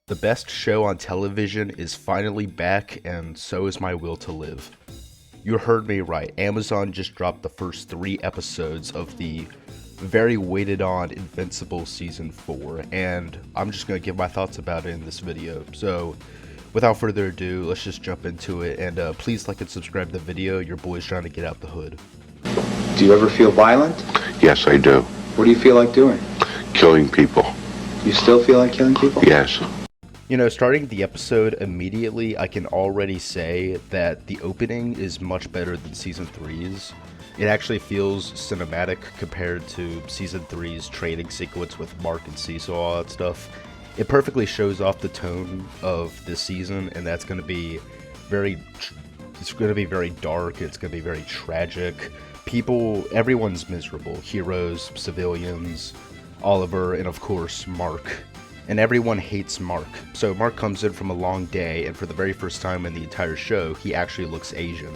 The best show on television is finally back, and so is my will to live. You heard me right. Amazon just dropped the first 3 episodes of the very waited on Invincible Season 4, and I'm just going to give my thoughts about it in this video. So, without further ado, let's just jump into it, and please like and subscribe to the video. Your boy's trying to get out the hood. Do you ever feel violent? Yes, I do. What do you feel like doing? Killing people. You still feel like killing people? Yes. You know, starting the episode immediately, I can already say that the opening is much better than Season 3's. It actually feels cinematic compared to Season 3's training sequence with Mark and Cecil, all that stuff. It perfectly shows off the tone of this season, and that's going to be very dark, it's going to be very tragic. Everyone's miserable. Heroes, civilians, Oliver, and of course, Mark. And everyone hates Mark. So Mark comes in from a long day, and for the very first time in the entire show, he actually looks Asian.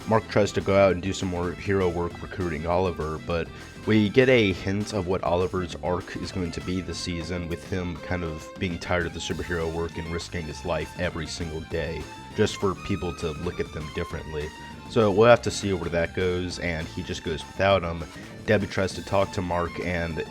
Mark tries to go out and do some more hero work recruiting Oliver, but we get a hint of what Oliver's arc is going to be this season, with him kind of being tired of the superhero work and risking his life every single day, just for people to look at them differently. So we'll have to see where that goes, and he just goes without him. Debbie tries to talk to Mark, and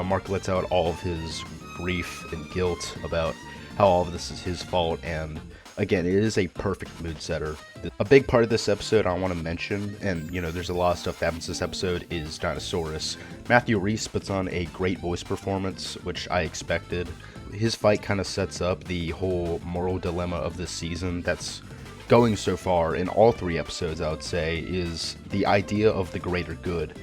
Mark lets out all of his grief and guilt about how all of this is his fault, and again, it is a perfect mood setter. A big part of this episode I want to mention, and there's a lot of stuff that happens this episode, is Dinosaurus. Matthew Rhys puts on a great voice performance, which I expected. His fight kind of sets up the whole moral dilemma of this season that's going so far in all 3 episodes, I would say, is the idea of the greater good.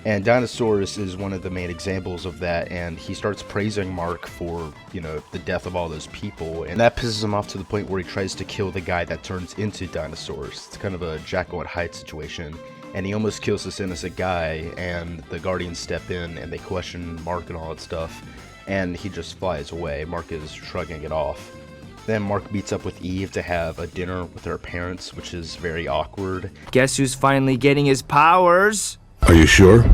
And Dinosaurus is one of the main examples of that, and he starts praising Mark for, the death of all those people, and that pisses him off to the point where he tries to kill the guy that turns into Dinosaurus. It's kind of a Jekyll and Hyde situation, and he almost kills this innocent guy, and the Guardians step in, and they question Mark and all that stuff, and he just flies away. Mark is shrugging it off. Then Mark meets up with Eve to have a dinner with her parents, which is very awkward. Guess who's finally getting his powers? Are you sure?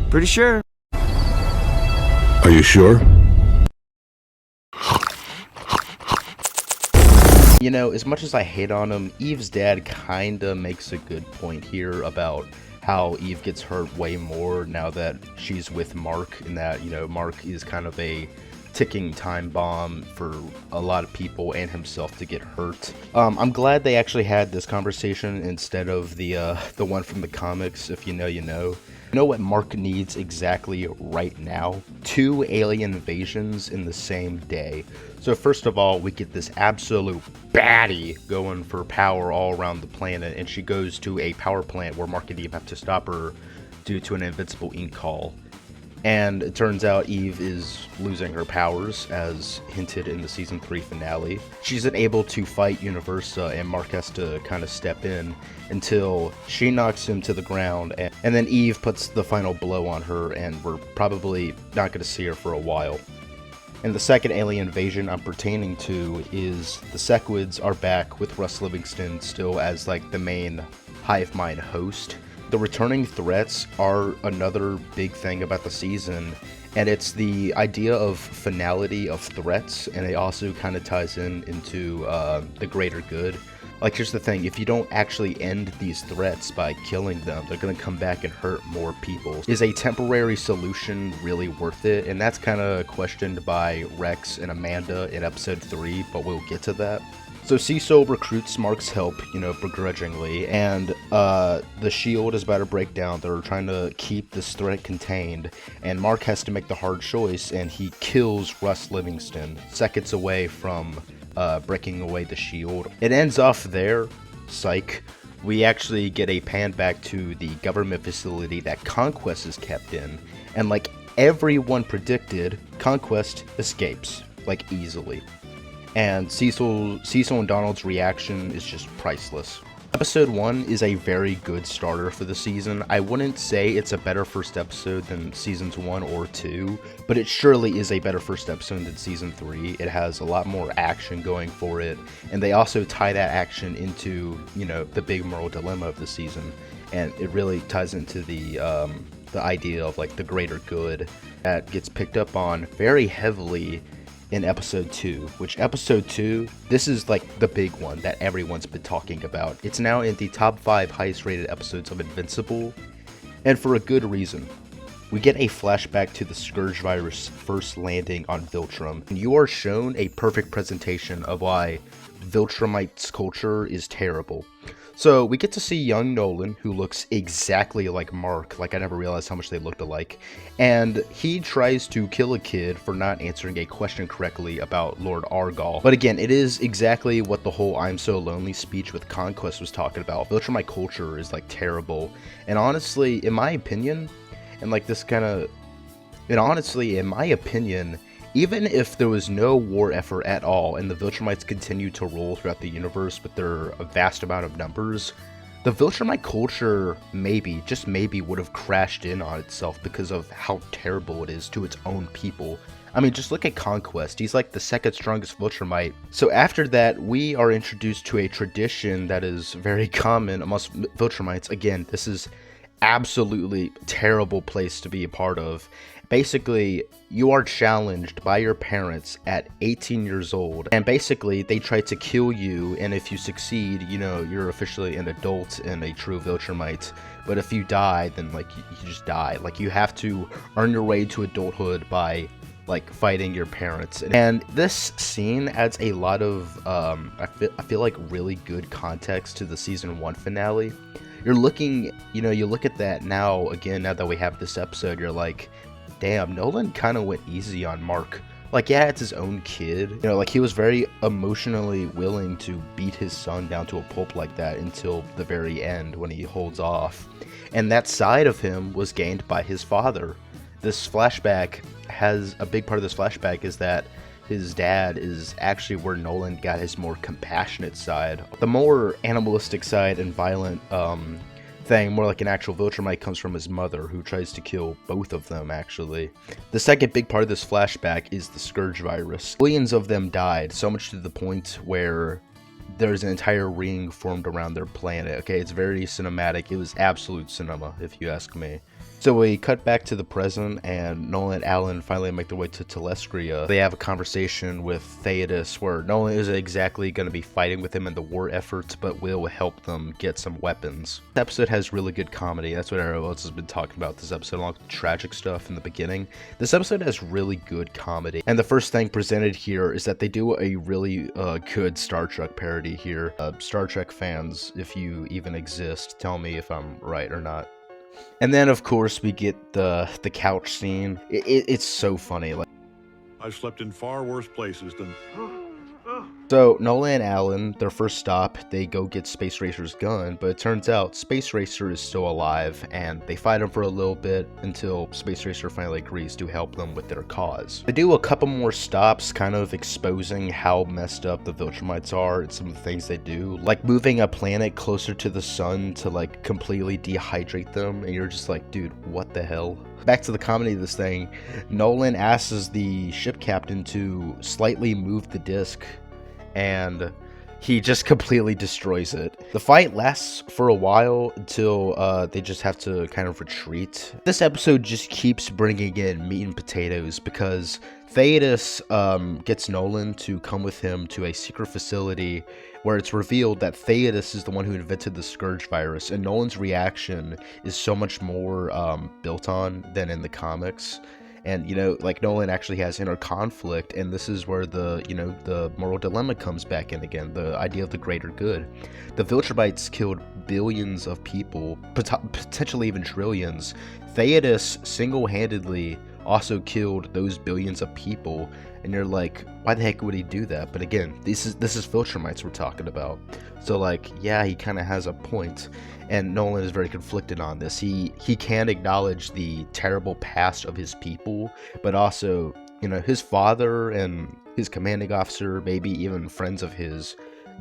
Pretty sure. Are you sure? As much as I hate on him, Eve's dad kinda makes a good point here about how Eve gets hurt way more now that she's with Mark, and that, Mark is kind of a ticking time bomb for a lot of people and himself to get hurt. I'm glad they actually had this conversation instead of the one from the comics. If you know, you know. You know what Mark needs exactly right now? 2 alien invasions in the same day. So first of all, we get this absolute baddie going for power all around the planet, and she goes to a power plant where Mark and Eve have to stop her due to an invincible ink call. And it turns out Eve is losing her powers, as hinted in the Season 3 finale. She's unable to fight Universa, and Mark has to kind of step in until she knocks him to the ground, and then Eve puts the final blow on her, and we're probably not going to see her for a while. And the second alien invasion I'm pertaining to is the Sequids are back with Russ Livingston still as like the main hive mind host. The returning threats are another big thing about the season, and it's the idea of finality of threats, and it also kind of ties into the greater good. Like, here's the thing, if you don't actually end these threats by killing them, they're going to come back and hurt more people. Is a temporary solution really worth it? And that's kind of questioned by Rex and Amanda in episode 3, but we'll get to that. So Cecil recruits Mark's help, begrudgingly, and the shield is about to break down. They're trying to keep this threat contained, and Mark has to make the hard choice, and he kills Russ Livingston, seconds away from breaking away the shield. It ends off there, psych. We actually get a pan back to the government facility that Conquest is kept in, and like everyone predicted, Conquest escapes, like easily. And Cecil and Donald's reaction is just priceless. Episode 1 is a very good starter for the season. I wouldn't say it's a better first episode than Seasons 1 or 2, but it surely is a better first episode than Season 3. It has a lot more action going for it, and they also tie that action into, the big moral dilemma of the season, and it really ties into the idea of, like, the greater good that gets picked up on very heavily in episode 2, which episode 2, this is like the big one that everyone's been talking about. It's now in the top 5 highest rated episodes of Invincible, and for a good reason. We get a flashback to the Scourge virus first landing on Viltrum, and you are shown a perfect presentation of why Viltrumites' culture is terrible. So we get to see young Nolan, who looks exactly like Mark, like I never realized how much they looked alike, and he tries to kill a kid for not answering a question correctly about Lord Argal. But again, it is exactly what the whole I'm so lonely speech with Conquest was talking about. Viltrumite culture is like terrible, and honestly, in my opinion, even if there was no war effort at all and the Viltrumites continued to rule throughout the universe with their vast amount of numbers, the Viltrumite culture maybe, just maybe, would have crashed in on itself because of how terrible it is to its own people. I mean, just look at Conquest. He's like the second strongest Viltrumite. So after that, we are introduced to a tradition that is very common amongst Viltrumites. Again, this is absolutely terrible place to be a part of. Basically, you are challenged by your parents at 18 years old, and basically they try to kill you, and if you succeed, you know, you're officially an adult and a true Viltrumite. But if you die, then like you just die. Like, you have to earn your way to adulthood by like fighting your parents. And this scene adds a lot of I feel like really good context to the season 1 finale. You're looking, you know, you look at that now, again, now that we have this episode, you're like, damn, Nolan kind of went easy on Mark. Like, yeah, it's his own kid. You know, like, he was very emotionally willing to beat his son down to a pulp like that until the very end when he holds off. And that side of him was gained by his father. This flashback has, a big part of this flashback is that his dad is actually where Nolan got his more compassionate side. The more animalistic side and violent thing, more like an actual Viltrumite, comes from his mother, who tries to kill both of them, actually. The second big part of this flashback is the Scourge virus. Billions of them died, so much to the point where there's an entire ring formed around their planet. Okay, it's very cinematic. It was absolute cinema, if you ask me. So we cut back to the present, and Nolan and Alan finally make their way to Telestria. They have a conversation with Theodos, where Nolan isn't exactly going to be fighting with him in the war efforts, but will help them get some weapons. This episode has really good comedy. That's what everyone else has been talking about this episode, along with the tragic stuff in the beginning. This episode has really good comedy. And the first thing presented here is that they do a really good Star Trek parody here. Star Trek fans, if you even exist, tell me if I'm right or not. And then, of course, we get the couch scene. It's so funny. Like, I've slept in far worse places than... So, Nolan and Alan, their first stop, they go get Space Racer's gun, but it turns out Space Racer is still alive, and they fight him for a little bit until Space Racer finally agrees to help them with their cause. They do a couple more stops, kind of exposing how messed up the Viltrumites are and some of the things they do, like moving a planet closer to the sun to like completely dehydrate them, and you're just like, dude, what the hell? Back to the comedy of this thing, Nolan asks the ship captain to slightly move the disc, and he just completely destroys it. The fight lasts for a while until they just have to kind of retreat. This episode just keeps bringing in meat and potatoes because Theodos gets Nolan to come with him to a secret facility where it's revealed that Theodos is the one who invented the Scourge virus, and Nolan's reaction is so much more built on than in the comics. And, you know, like, Nolan actually has inner conflict, and this is where the, you know, the moral dilemma comes back in again, the idea of the greater good. The Viltrumites killed billions of people, potentially even trillions. Theodos single-handedly also killed those billions of people, and you're like, why the heck would he do that? But again, this is Viltrumites we're talking about. So, like, yeah, he kind of has a point. And Nolan is very conflicted on this. He can acknowledge the terrible past of his people, but also, you know, his father and his commanding officer, maybe even friends of his,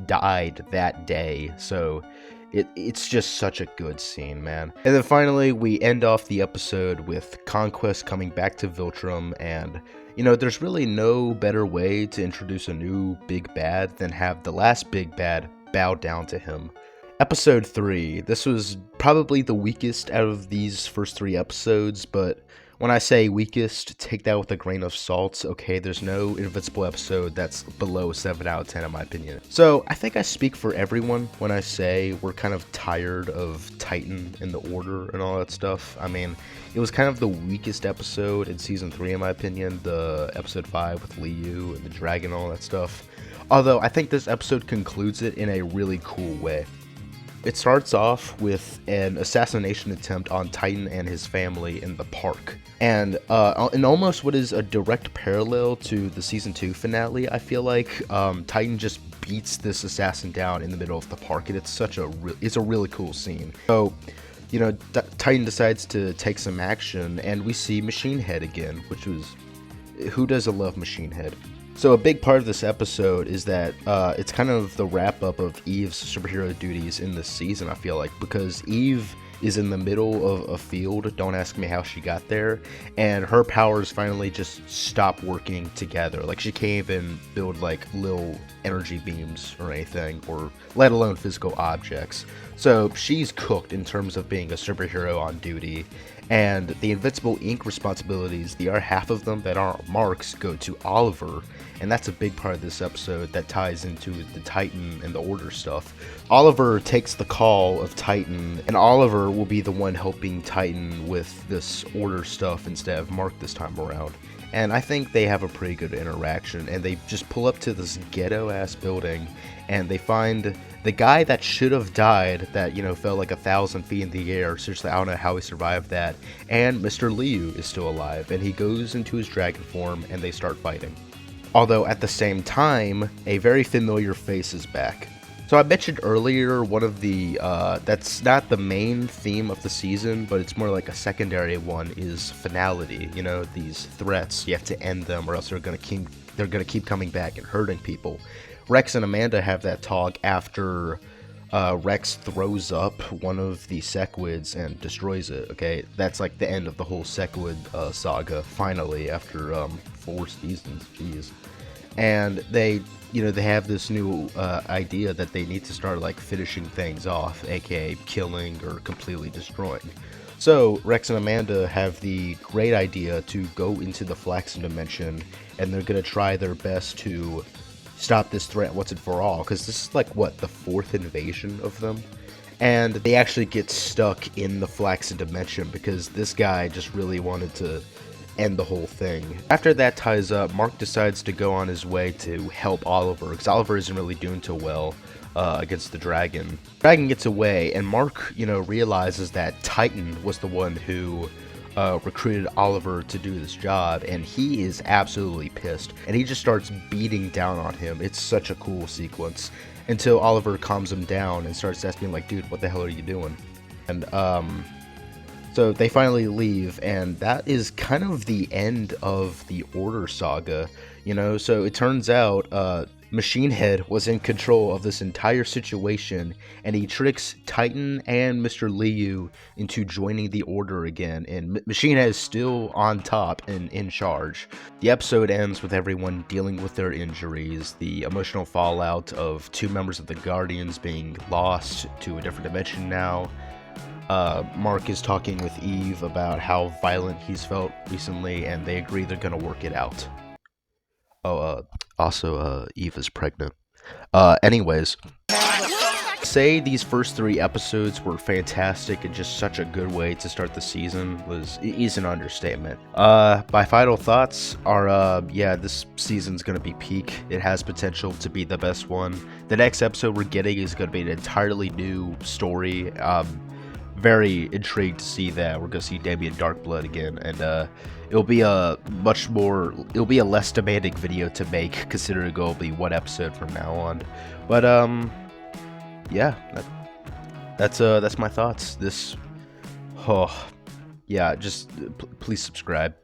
died that day. So it's just such a good scene, man. And then finally, we end off the episode with Conquest coming back to Viltrum, and, you know, there's really no better way to introduce a new big bad than have the last big bad bow down to him. Episode 3, this was probably the weakest out of these first 3 episodes, but When I say weakest, take that with a grain of salt, okay? There's no Invincible episode that's below 7 out of 10 in my opinion. So I think I speak for everyone when I say we're kind of tired of Titan and the Order and all that stuff. I mean, it was kind of the weakest episode in Season 3 in my opinion, the Episode 5 with Liu and the dragon and all that stuff. Although I think this episode concludes it in a really cool way. It starts off with an assassination attempt on Titan and his family in the park. And in almost what is a direct parallel to the Season 2 finale, I feel like Titan just beats this assassin down in the middle of the park, and it's it's a really cool scene. So, you know, Titan decides to take some action, and we see Machine Head again, which was... who doesn't love Machine Head? So a big part of this episode is that it's kind of the wrap-up of Eve's superhero duties in this season, I feel like, because Eve is in the middle of a field, don't ask me how she got there, and her powers finally just stop working together. Like, she can't even build, like, little energy beams or anything, or let alone physical objects. So she's cooked in terms of being a superhero on duty, and the Invincible Inc. responsibilities, the other half of them that aren't Mark's, go to Oliver, and that's a big part of this episode that ties into the Titan and the Order stuff. Oliver takes the call of Titan, and Oliver will be the one helping Titan with this Order stuff instead of Mark this time around. And I think they have a pretty good interaction, and they just pull up to this ghetto-ass building, and they find the guy that should have died, that, you know, fell like 1,000 feet in the air. Seriously, I don't know how he survived that. And Mr. Liu is still alive, and he goes into his dragon form, and they start fighting. Although, at the same time, a very familiar face is back. So I mentioned earlier one of the, that's not the main theme of the season, but it's more like a secondary one, is finality. You know, these threats, you have to end them or else they're gonna keep coming back and hurting people. Rex and Amanda have that talk after Rex throws up one of the Sequids and destroys it, okay? That's like the end of the whole Sequid saga, finally, after 4 seasons, jeez. And they have this new idea that they need to start like finishing things off, aka killing or completely destroying. So Rex and Amanda have the great idea to go into the Flaxen dimension, and they're gonna try their best to stop this threat once and for all, because this is like, what, the 4th invasion of them? And they actually get stuck in the Flaxen dimension because this guy just really wanted to end the whole thing. After that ties up, Mark decides to go on his way to help Oliver, because Oliver isn't really doing too well against the dragon. Dragon gets away, and Mark, you know, realizes that Titan was the one who recruited Oliver to do this job, and he is absolutely pissed, and he just starts beating down on him. It's such a cool sequence, until Oliver calms him down and starts asking, like, dude, what the hell are you doing? And so they finally leave, and that is kind of the end of the Order saga, you know. So it turns out Machine Head was in control of this entire situation, and he tricks Titan and Mr. Liu into joining the Order again, and Machine Head is still on top and in charge. The episode ends with everyone dealing with their injuries, the emotional fallout of 2 members of the Guardians being lost to a different dimension now. Mark is talking with Eve about how violent he's felt recently, and they agree they're gonna work it out. Also, Eve is pregnant. Anyways, say these first 3 episodes were fantastic and just such a good way to start the season is an understatement. My final thoughts are, yeah, this season's gonna be peak. It has potential to be the best one. The next episode we're getting is gonna be an entirely new story. Very intrigued to see that. We're gonna see Damien Darkblood again, and it'll be a less demanding video to make, considering it'll be 1 episode from now on. But yeah, that's my thoughts. Yeah, just please subscribe.